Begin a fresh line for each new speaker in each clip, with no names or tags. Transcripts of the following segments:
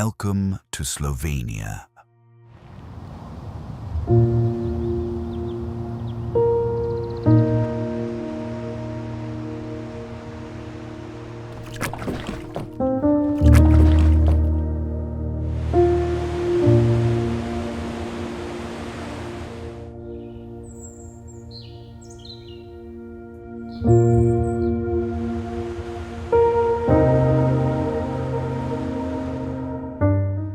Welcome to Slovenia.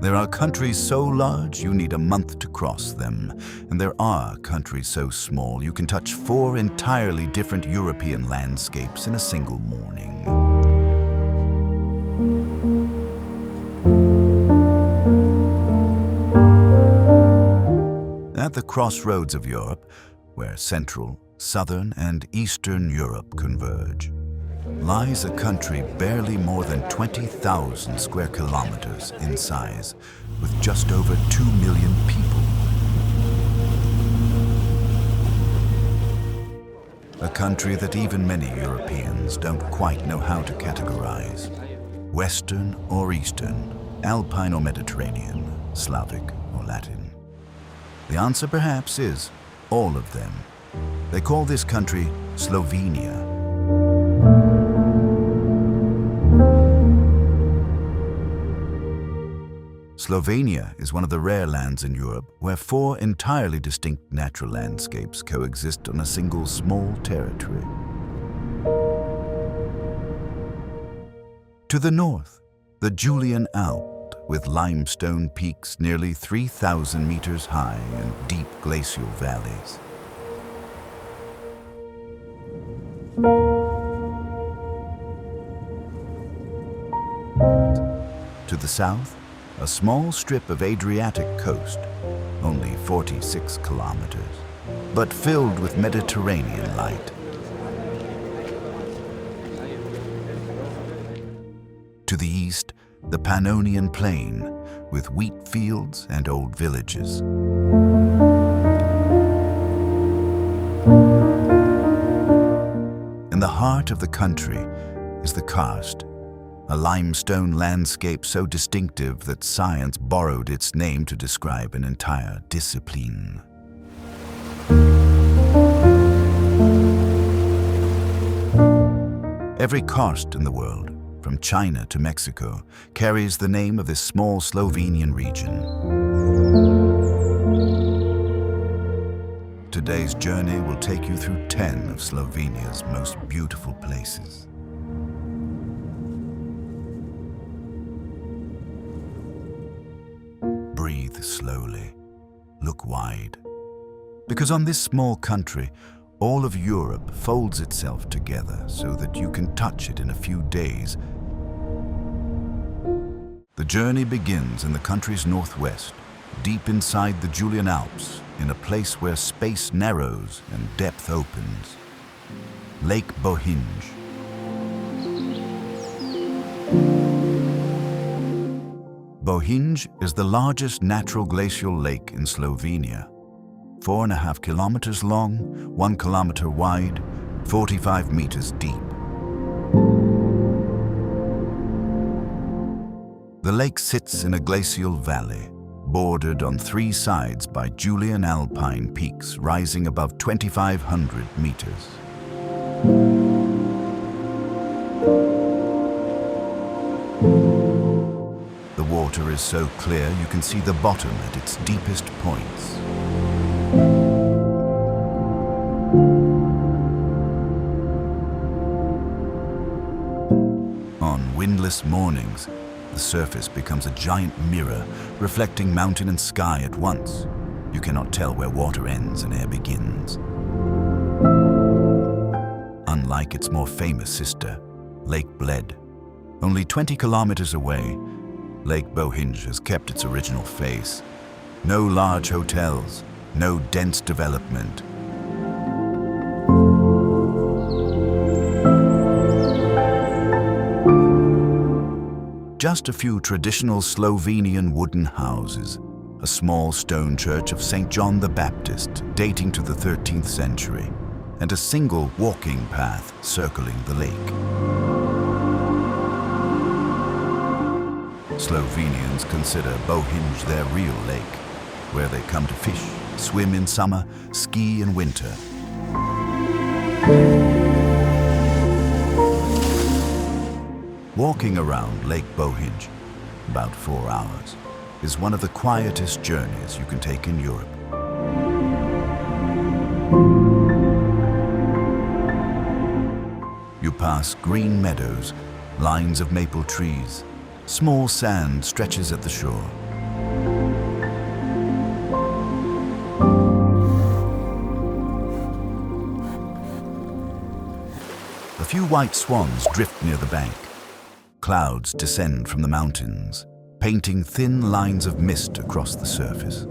There are countries so large you need a month to cross them, and there are countries so small you can touch 4 entirely different European landscapes in a single morning. At the crossroads of Europe, where Central, Southern, and Eastern Europe converge, lies a country barely more than 20,000 square kilometers in size, with just over 2 million people. A country that even many Europeans don't quite know how to categorize. Western or Eastern, Alpine or Mediterranean, Slavic or Latin. The answer perhaps is all of them. They call this country Slovenia. Slovenia is one of the rare lands in Europe where 4 entirely distinct natural landscapes coexist on a single small territory. To the north, the Julian Alps, with limestone peaks nearly 3,000 meters high and deep glacial valleys. To the south, a small strip of Adriatic coast, only 46 kilometers, but filled with Mediterranean light. To the east, the Pannonian Plain, with wheat fields and old villages. In the heart of the country is the karst, a limestone landscape so distinctive that science borrowed its name to describe an entire discipline. Every karst in the world, from China to Mexico, carries the name of this small Slovenian region. Today's journey will take you through 10 of Slovenia's most beautiful places. Breathe slowly, look wide, because on this small country, all of Europe folds itself together so that you can touch it in a few days. The journey begins in the country's northwest, deep inside the Julian Alps, in a place where space narrows and depth opens. Lake Bohinj. Bohinj is the largest natural glacial lake in Slovenia. 4.5 kilometers long, 1 kilometer wide, 45 meters deep. The lake sits in a glacial valley, bordered on 3 sides by Julian alpine peaks rising above 2,500 meters. The water is so clear you can see the bottom at its deepest points. On windless mornings, the surface becomes a giant mirror, reflecting mountain and sky at once. You cannot tell where water ends and air begins. Unlike its more famous sister, Lake Bled, only 20 kilometers away, Lake Bohinj has kept its original face. No large hotels, no dense development. Just a few traditional Slovenian wooden houses, a small stone church of St. John the Baptist dating to the 13th century, and a single walking path circling the lake. Slovenians consider Bohinj their real lake, where they come to fish, swim in summer, ski in winter. Walking around Lake Bohinj, about 4 hours, is one of the quietest journeys you can take in Europe. You pass green meadows, lines of maple trees, small sand stretches at the shore. A few white swans drift near the bank. Clouds descend from the mountains, painting thin lines of mist across the surface.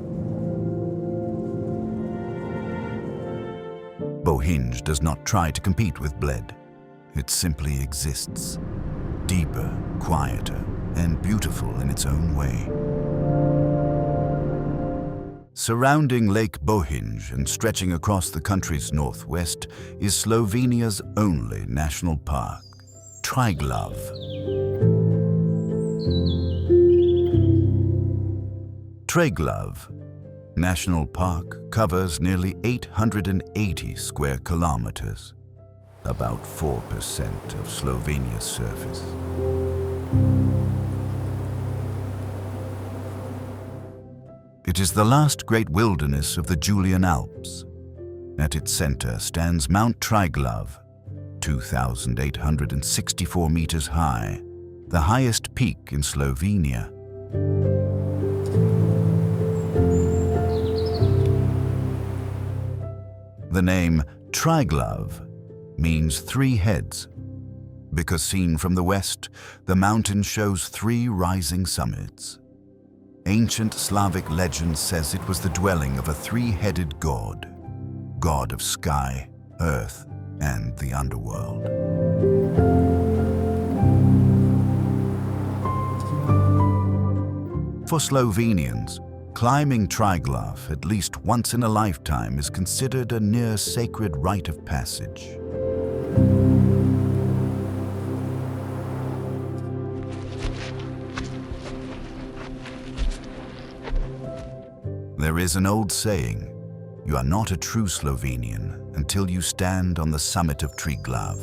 Bohinj does not try to compete with Bled. It simply exists, deeper, quieter, and beautiful in its own way. Surrounding Lake Bohinj and stretching across the country's northwest is Slovenia's only national park, Triglav. Triglav National Park covers nearly 880 square kilometers, about 4% of Slovenia's surface. It is the last great wilderness of the Julian Alps. At its center stands Mount Triglav, 2,864 meters high, the highest peak in Slovenia. The name Triglav means 3 heads, because seen from the west, the mountain shows 3 rising summits. Ancient Slavic legend says it was the dwelling of a 3-headed god, god of sky, earth, and the underworld. For Slovenians, climbing Triglav at least once in a lifetime is considered a near sacred rite of passage. There is an old saying, you are not a true Slovenian until you stand on the summit of Triglav.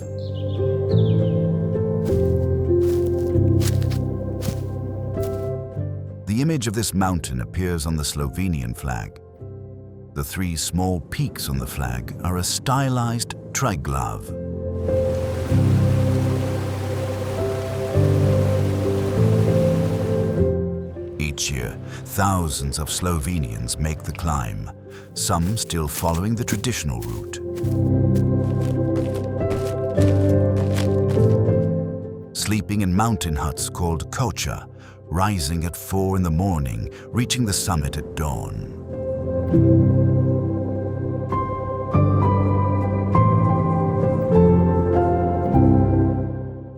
The image of this mountain appears on the Slovenian flag. The 3 small peaks on the flag are a stylized Triglav. Each year, thousands of Slovenians make the climb, some still following the traditional route. Sleeping in mountain huts called Koper, rising at 4 in the morning, reaching the summit at dawn.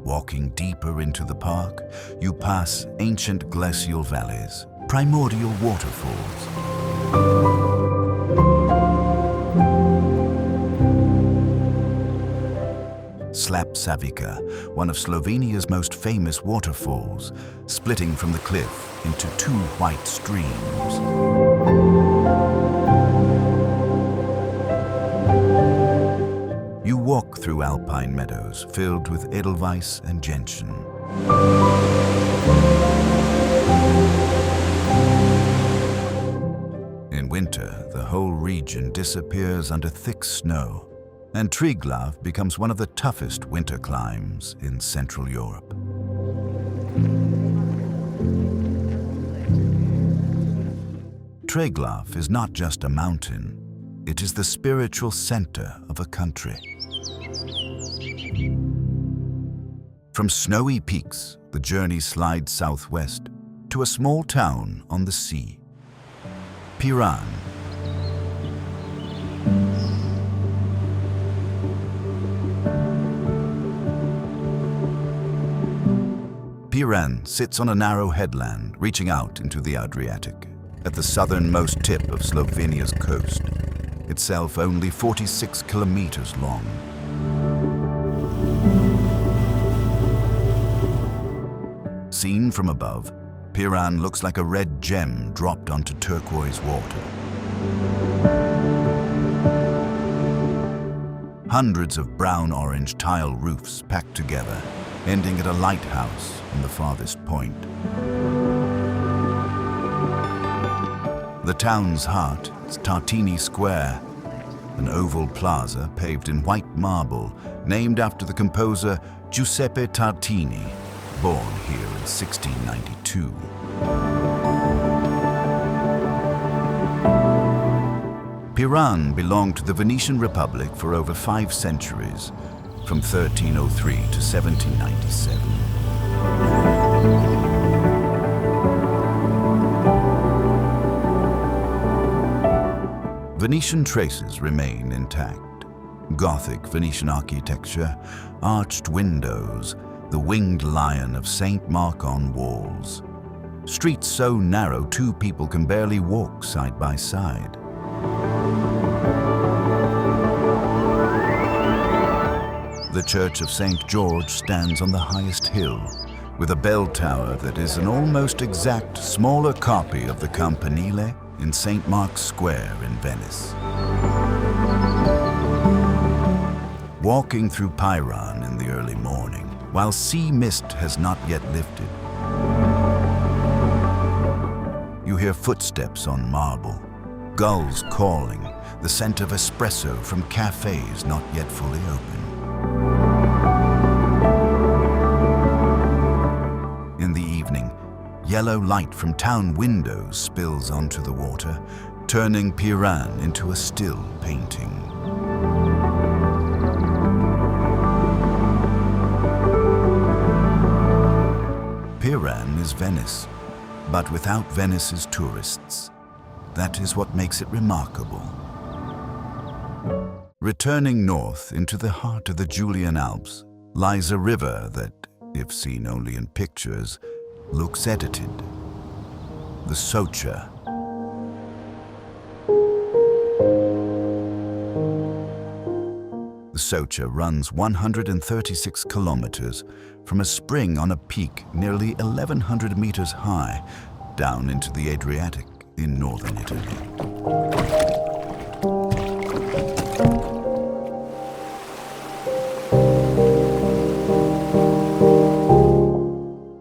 Walking deeper into the park, you pass ancient glacial valleys, primordial waterfalls. Slap Savica, one of Slovenia's most famous waterfalls, splitting from the cliff into 2 white streams. You walk through alpine meadows filled with edelweiss and gentian. In winter, the whole region disappears under thick snow, and Triglav becomes one of the toughest winter climbs in Central Europe. Triglav is not just a mountain, it is the spiritual center of a country. From snowy peaks, the journey slides southwest to a small town on the sea, Piran. Piran sits on a narrow headland reaching out into the Adriatic, at the southernmost tip of Slovenia's coast, itself only 46 kilometers long. Seen from above, Piran looks like a red gem dropped onto turquoise water. Hundreds of brown-orange tile roofs packed together, ending at a lighthouse on the farthest point. The town's heart is Tartini Square, an oval plaza paved in white marble, named after the composer Giuseppe Tartini, born here in 1692. Piran belonged to the Venetian Republic for over 5 centuries, from 1303 to 1797. Venetian traces remain intact. Gothic Venetian architecture, arched windows, the winged lion of Saint Mark on walls. Streets so narrow 2 people can barely walk side by side. The Church of St. George stands on the highest hill, with a bell tower that is an almost exact smaller copy of the Campanile in St. Mark's Square in Venice. Walking through Piran in the early morning, while sea mist has not yet lifted, you hear footsteps on marble, gulls calling, the scent of espresso from cafes not yet fully open. In the evening, yellow light from town windows spills onto the water, turning Piran into a still painting. Piran is Venice, but without Venice's tourists. That is what makes it remarkable. Returning north into the heart of the Julian Alps lies a river that, if seen only in pictures, looks edited. The Soča. The Soča runs 136 kilometers from a spring on a peak nearly 1,100 meters high down into the Adriatic in northern Italy.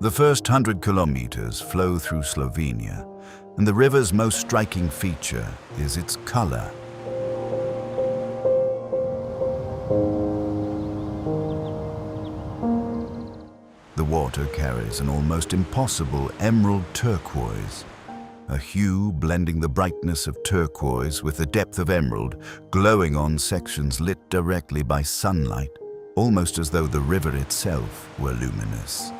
The first 100 kilometers flow through Slovenia, and the river's most striking feature is its color. The water carries an almost impossible emerald turquoise, a hue blending the brightness of turquoise with the depth of emerald, glowing on sections lit directly by sunlight, almost as though the river itself were luminous.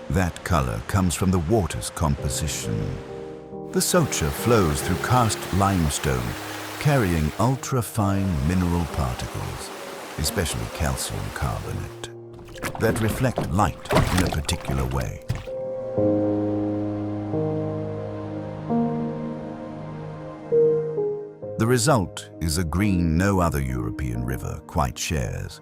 That color comes from the water's composition. The Soča flows through karst limestone, carrying ultra-fine mineral particles, especially calcium carbonate, that reflect light in a particular way. The result is a green no other European river quite shares.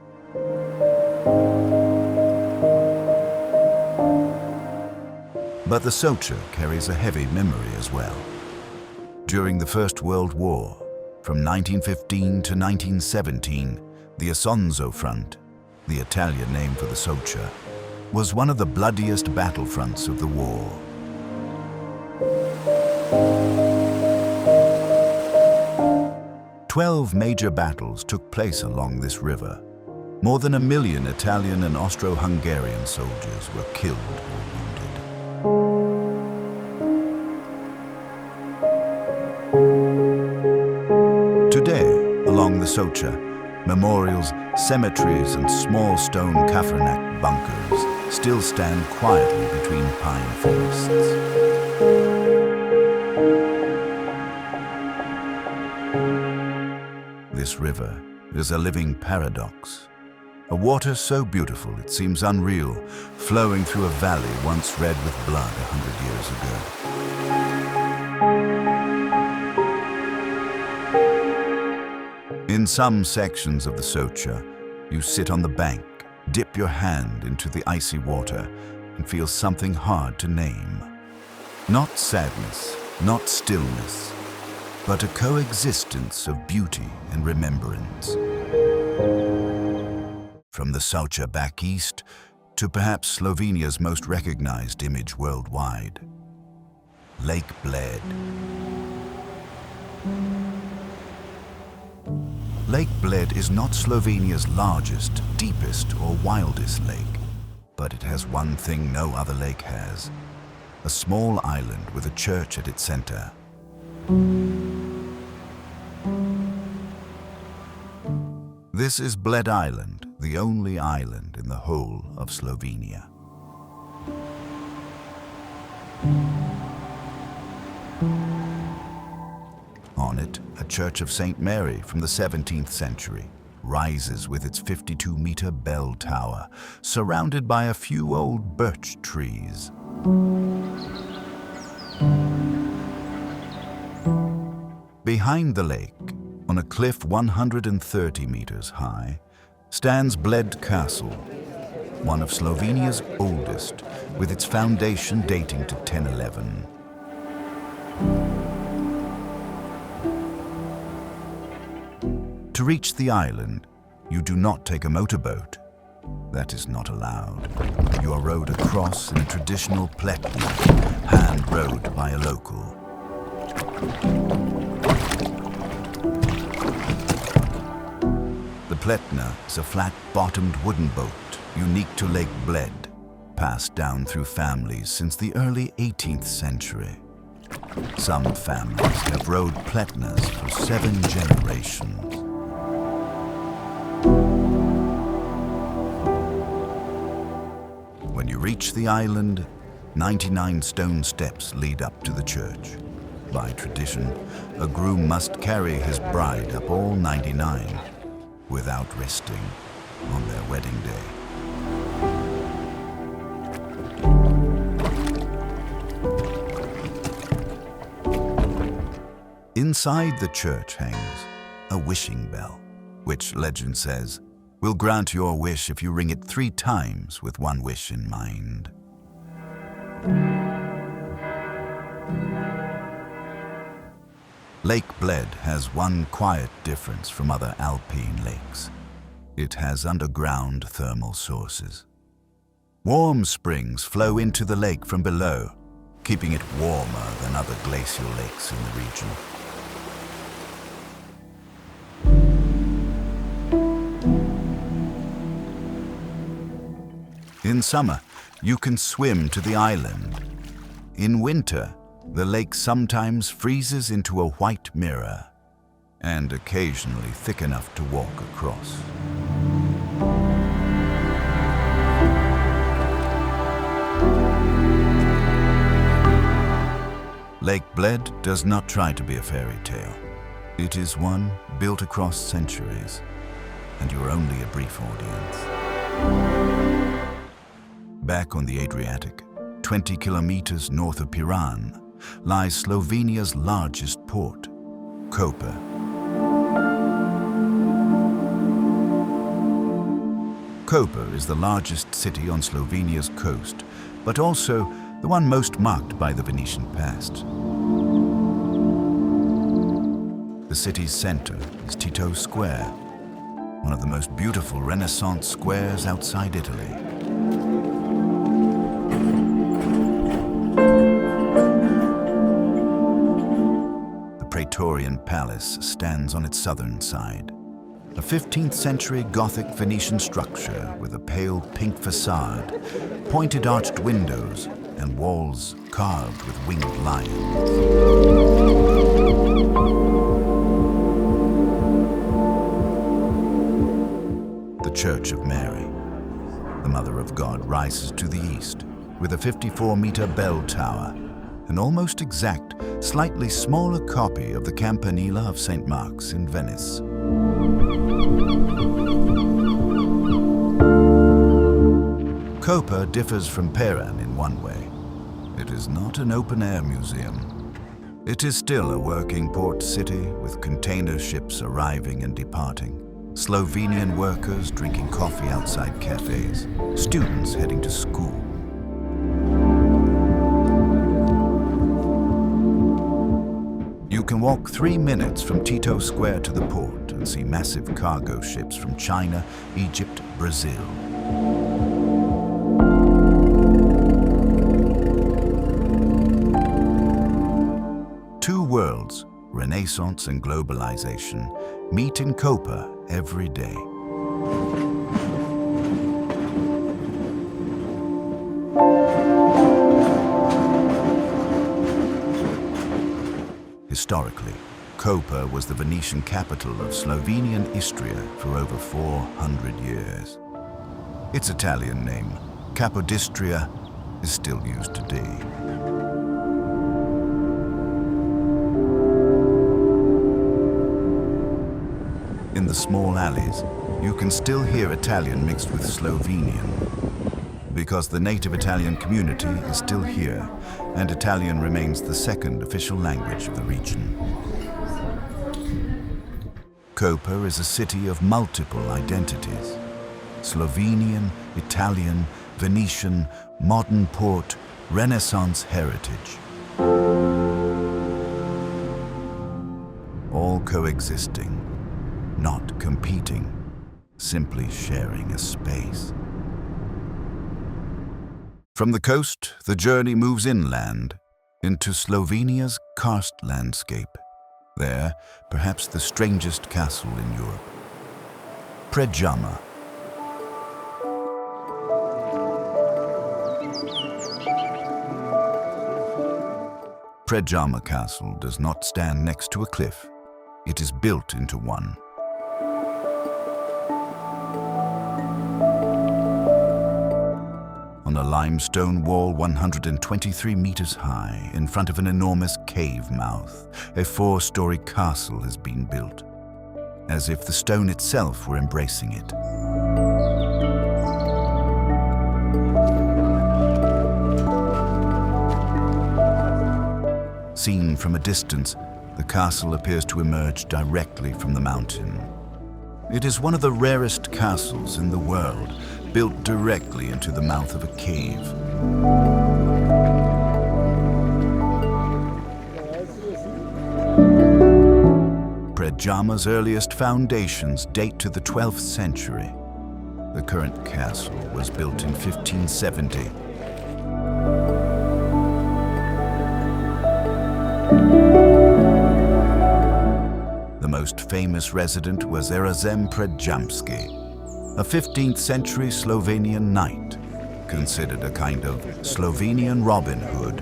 But the Soča carries a heavy memory as well. During the First World War, from 1915 to 1917, the Isonzo Front, the Italian name for the Soča, was one of the bloodiest battlefronts of the war. "12 major battles took place along this river. More than 1 million Italian and Austro-Hungarian soldiers were killed or wounded. Today, along the Soča, memorials, cemeteries, and small stone Kafranak bunkers still stand quietly between pine forests. This river is a living paradox. A water so beautiful it seems unreal, flowing through a valley once red with blood 100 years ago. In In some sections of the Soča, you sit on the bank, dip your hand into the icy water, and feel something hard to name. Not sadness, not stillness, but a coexistence of beauty and remembrance. From the Soča back east to perhaps Slovenia's most recognized image worldwide, Lake Bled. Lake Bled is not Slovenia's largest, deepest, or wildest lake, but it has one thing no other lake has: a small island with a church at its center. This is Bled Island, the only island in the whole of Slovenia. On it, a church of St. Mary from the 17th century rises with its 52-meter bell tower, surrounded by a few old birch trees. Behind the lake, on a cliff 130 meters high, stands Bled Castle, one of Slovenia's oldest, with its foundation dating to 1011. To reach the island, you do not take a motorboat. That is not allowed. You are rowed across in a traditional pletna, hand-rowed by a local. The pletna is a flat-bottomed wooden boat unique to Lake Bled, passed down through families since the early 18th century. Some families have rowed pletnas for 7 generations. When you reach the island, 99 stone steps lead up to the church. By tradition, a groom must carry his bride up all 99 without resting on their wedding day. Inside the church hangs a wishing bell, which legend says will grant your wish if you ring it 3 times with one wish in mind. Lake Bled has one quiet difference from other alpine lakes. It has underground thermal sources. Warm springs flow into the lake from below, keeping it warmer than other glacial lakes in the region. In summer, you can swim to the island. In winter, the lake sometimes freezes into a white mirror, and occasionally thick enough to walk across. Lake Bled does not try to be a fairy tale. It is one built across centuries, and you are only a brief audience. Back on the Adriatic, 20 kilometers north of Piran, lies Slovenia's largest port, Koper. Koper is the largest city on Slovenia's coast, but also the one most marked by the Venetian past. The city's center is Tito Square, one of the most beautiful Renaissance squares outside Italy. Praetorian Palace stands on its southern side, a 15th century Gothic Venetian structure with a pale pink facade, pointed arched windows, and walls carved with winged lions. The Church of Mary, the Mother of God, rises to the east with a 54-meter bell tower, an almost exact, slightly smaller copy of the Campanile of St. Mark's in Venice. Koper differs from Piran in one way. It is not an open-air museum. It is still a working port city with container ships arriving and departing, Slovenian workers drinking coffee outside cafes, students heading to school. You can walk 3 minutes from Tito Square to the port and see massive cargo ships from China, Egypt, Brazil. Two worlds, Renaissance and globalization, meet in Koper every day. Historically, Koper was the Venetian capital of Slovenian Istria for over 400 years. Its Italian name, Capodistria, is still used today. In the small alleys, you can still hear Italian mixed with Slovenian, because the native Italian community is still here, and Italian remains the second official language of the region. Koper is a city of multiple identities: Slovenian, Italian, Venetian, modern port, Renaissance heritage. All coexisting, not competing, simply sharing a space. From the coast, the journey moves inland into Slovenia's karst landscape. There, perhaps the strangest castle in Europe. Predjama. Predjama Castle does not stand next to a cliff. It is built into one. On a limestone wall 123 meters high, in front of an enormous cave mouth, a 4-story castle has been built, as if the stone itself were embracing it. Seen from a distance, the castle appears to emerge directly from the mountain. It is one of the rarest castles in the world, built directly into the mouth of a cave. Predjama's earliest foundations date to the 12th century. The current castle was built in 1570. The most famous resident was Erazem Predjamski, a 15th century Slovenian knight, considered a kind of Slovenian Robin Hood.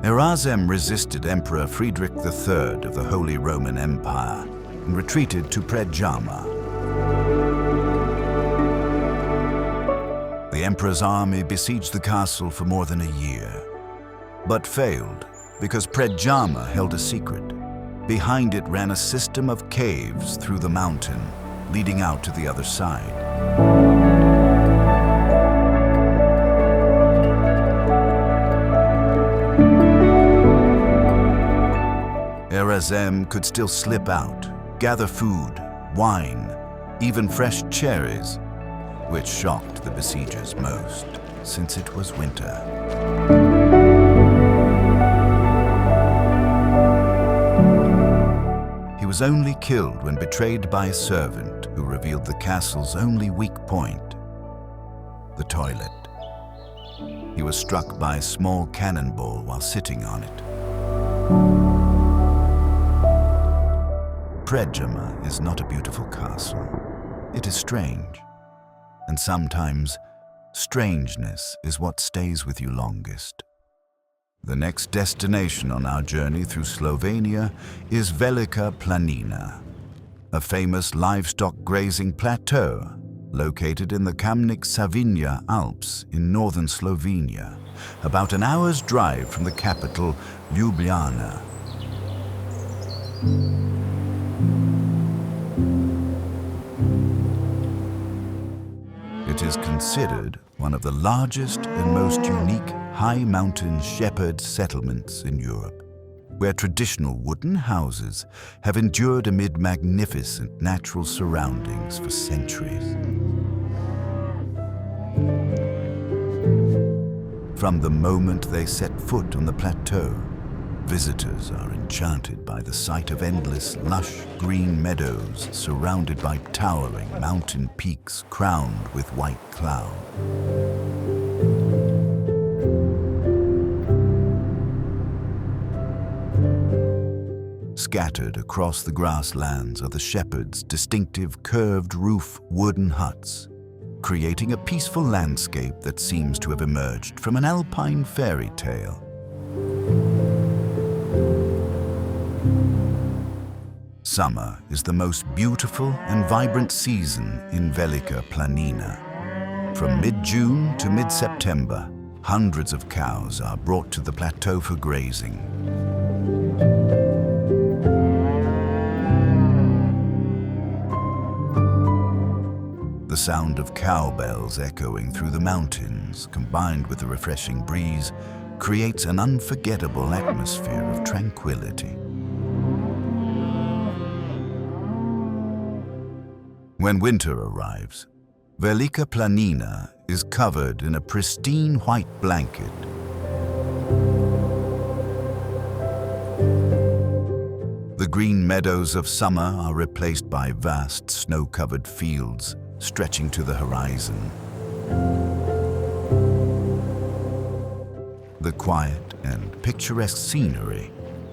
Erazem resisted Emperor Friedrich III of the Holy Roman Empire and retreated to Predjama. The emperor's army besieged the castle for more than a year, but failed because Predjama held a secret. Behind it ran a system of caves through the mountain, leading out to the other side. Erazem could still slip out, gather food, wine, even fresh cherries, which shocked the besiegers most, since it was winter. He was only killed when betrayed by a servant who revealed the castle's only weak point, the toilet. He was struck by a small cannonball while sitting on it. Predjama is not a beautiful castle. It is strange. And sometimes, strangeness is what stays with you longest. The next destination on our journey through Slovenia is Velika Planina, a famous livestock grazing plateau located in the Kamnik-Savinja Alps in northern Slovenia, about an hour's drive from the capital, Ljubljana. It is considered considered one of the largest and most unique high mountain shepherd settlements in Europe, where traditional wooden houses have endured amid magnificent natural surroundings for centuries. From the moment they set foot on the plateau, visitors are enchanted by the sight of endless, lush green meadows surrounded by towering mountain peaks crowned with white cloud. Scattered across the grasslands are the shepherds' distinctive curved roof wooden huts, creating a peaceful landscape that seems to have emerged from an alpine fairy tale. Summer is the most beautiful and vibrant season in Velika Planina. From mid-June to mid-September, hundreds of cows are brought to the plateau for grazing. The sound of cowbells echoing through the mountains, combined with the refreshing breeze, creates an unforgettable atmosphere of tranquility. When winter arrives, Velika Planina is covered in a pristine white blanket. The green meadows of summer are replaced by vast snow-covered fields stretching to the horizon. The quiet and picturesque scenery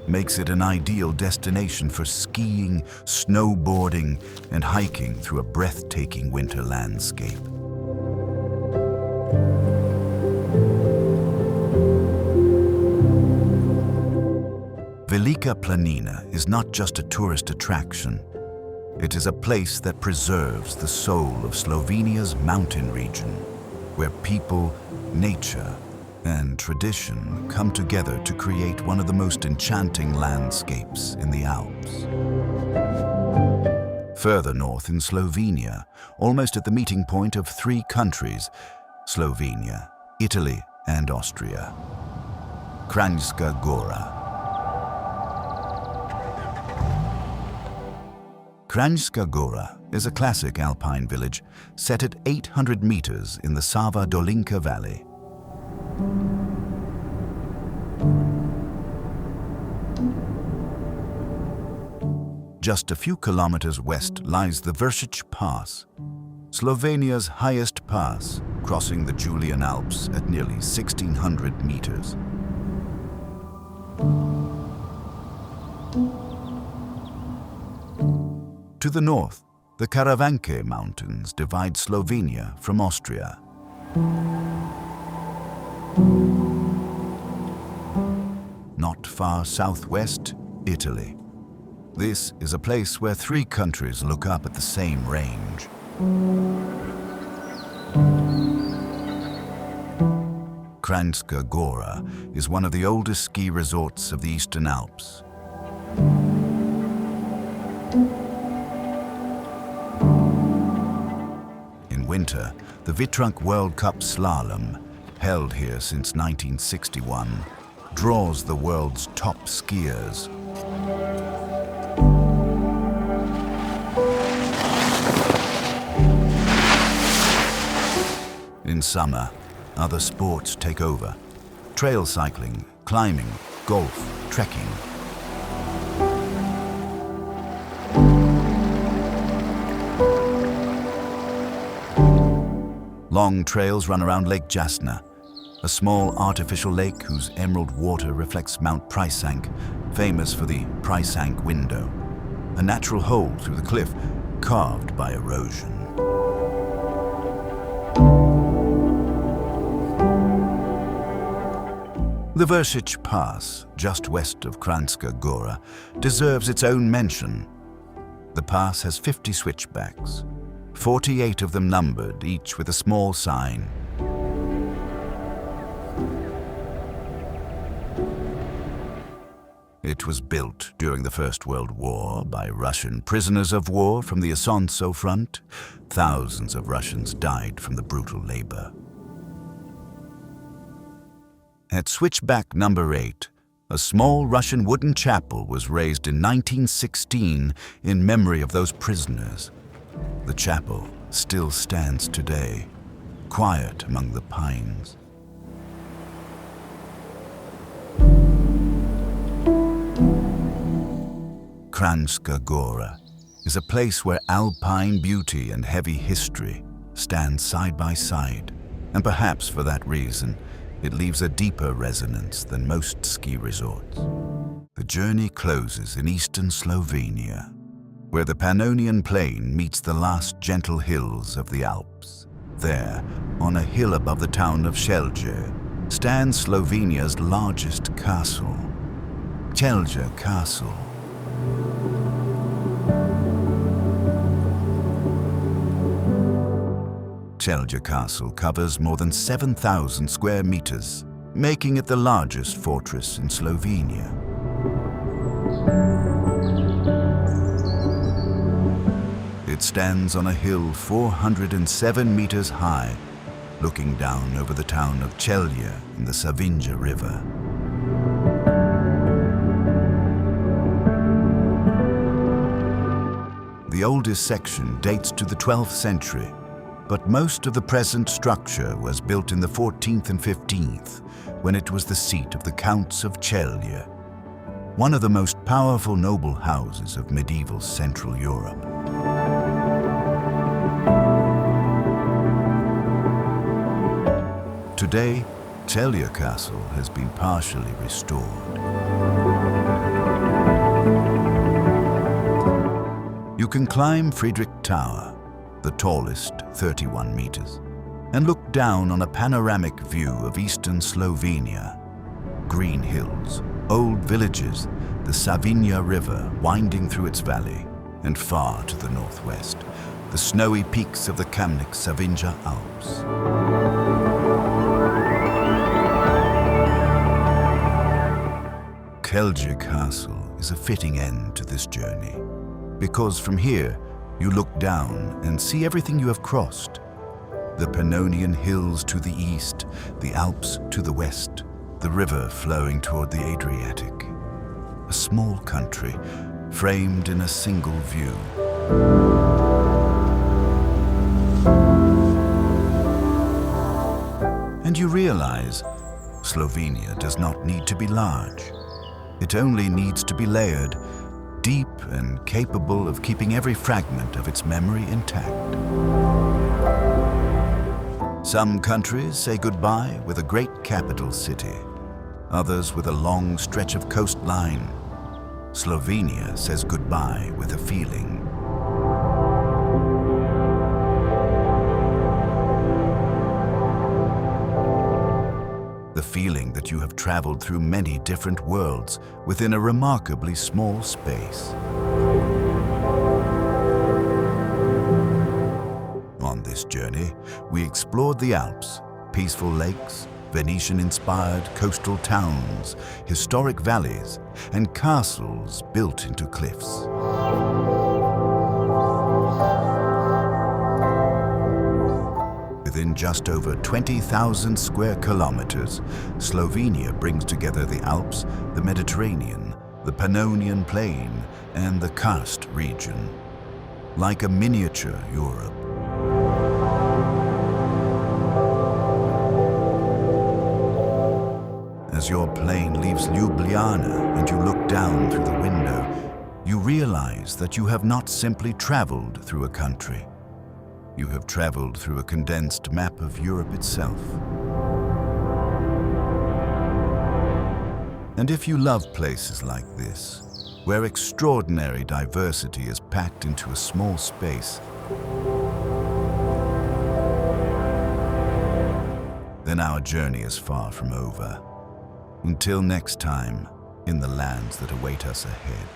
makes it an ideal destination for skiing, snowboarding, and hiking through a breathtaking winter landscape. Velika Planina is not just a tourist attraction. It is a place that preserves the soul of Slovenia's mountain region, where people, nature, and tradition come together to create one of the most enchanting landscapes in the Alps. Further north in Slovenia, almost at the meeting point of three countries, Slovenia, Italy, and Austria, Kranjska Gora. Kranjska Gora is a classic alpine village set at 800 meters in the Sava Dolinka Valley. Just a few kilometers west lies the Vršić Pass, Slovenia's highest pass, crossing the Julian Alps at nearly 1,600 meters. To the north, the Karavanke Mountains divide Slovenia from Austria. Not far southwest, Italy. This is a place where three countries look up at the same range. Kranjska Gora is one of the oldest ski resorts of the Eastern Alps. In winter, the Vitrunk World Cup Slalom, held here since 1961, draws the world's top skiers. In summer, other sports take over: trail cycling, climbing, golf, trekking. Long trails run around Lake Jasna, a small artificial lake whose emerald water reflects Mount Prisank, famous for the Prisank window, a natural hole through the cliff carved by erosion. The Vršić Pass, just west of Kranjska Gora, deserves its own mention. The pass has 50 switchbacks, 48 of them numbered, each with a small sign. It was built during the First World War by Russian prisoners of war from the Asonso front. Thousands of Russians died from the brutal labor. At switchback number 8, a small Russian wooden chapel was raised in 1916 in memory of those prisoners. The chapel still stands today, quiet among the pines. Kranjska Gora is a place where alpine beauty and heavy history stand side by side, and perhaps for that reason, it leaves a deeper resonance than most ski resorts. The journey closes in eastern Slovenia, where the Pannonian Plain meets the last gentle hills of the Alps. There, on a hill above the town of Celje, stands Slovenia's largest castle, Celje Castle. Celje Castle covers more than 7,000 square meters, making it the largest fortress in Slovenia. It stands on a hill 407 meters high, looking down over the town of Celje and the Soča River. The oldest section dates to the 12th century, but most of the present structure was built in the 14th and 15th, when it was the seat of the Counts of Celje, one of the most powerful noble houses of medieval Central Europe. Today, Celje Castle has been partially restored. You can climb Friedrich Tower, the tallest 31 meters, and look down on a panoramic view of eastern Slovenia. Green hills, old villages, the Soča River winding through its valley, and far to the northwest, the snowy peaks of the Kranjska Alps. Celje Castle is a fitting end to this journey, because from here you look down and see everything you have crossed. The Pannonian Hills to the east, the Alps to the west, the river flowing toward the Adriatic. A small country, framed in a single view. And you realize, Slovenia does not need to be large. It only needs to be layered, deep and capable of keeping every fragment of its memory intact. Some countries say goodbye with a great capital city, others with a long stretch of coastline. Slovenia says goodbye with a feeling. The feeling that you have traveled through many different worlds within a remarkably small space. On this journey, we explored the Alps, peaceful lakes, Venetian-inspired coastal towns, historic valleys, and castles built into cliffs. Within just over 20,000 square kilometers, Slovenia brings together the Alps, the Mediterranean, the Pannonian Plain, and the Karst region, like a miniature Europe. As your plane leaves Ljubljana and you look down through the window, you realize that you have not simply traveled through a country. You have traveled through a condensed map of Europe itself. And if you love places like this, where extraordinary diversity is packed into a small space, then our journey is far from over. Until next time, in the lands that await us ahead.